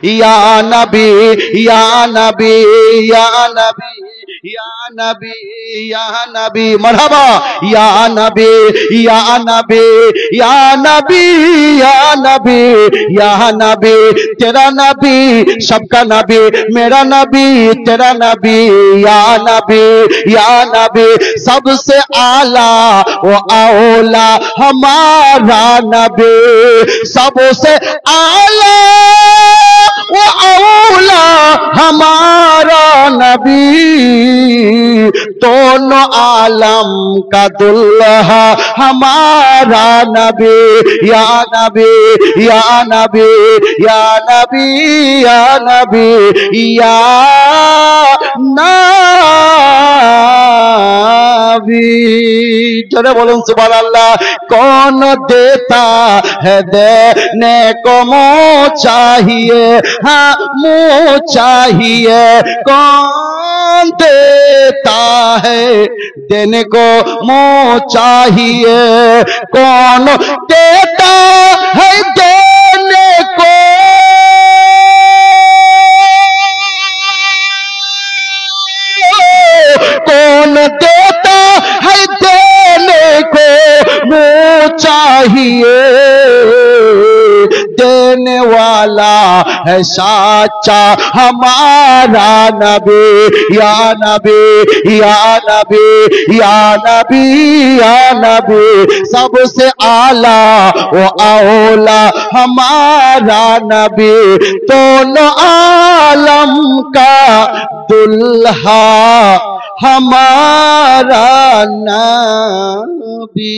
या नबी या नबी या नबी या नबी या नबी मरहबा या नबी या नबी या नबी या नबी या नबी तेरा नबी सबका नबी मेरा नबी तेरा नबी या नबी सबसे आला वो औला हमारा नबी सबसे आला वो औला हमारा नबी दोनों आलम का दुल्हा हमारा नबी या नबी या नबी या नबी या नबी या नबी जरा बोलो सुभान अल्लाह। कौन देता है देने को मुँह चाहिए हाँ मुँह चाहिए कौन देता है देने को मुँह चाहिए कौन देता है देने को कौन देता है देने को मुँह चाहिए देने वाला है साचा हमारा नबी या नबी या नबी या नबी या नबी सबसे आला वो औला हमारा नबी दोनों आलम का दुल्हा हमारा नबी।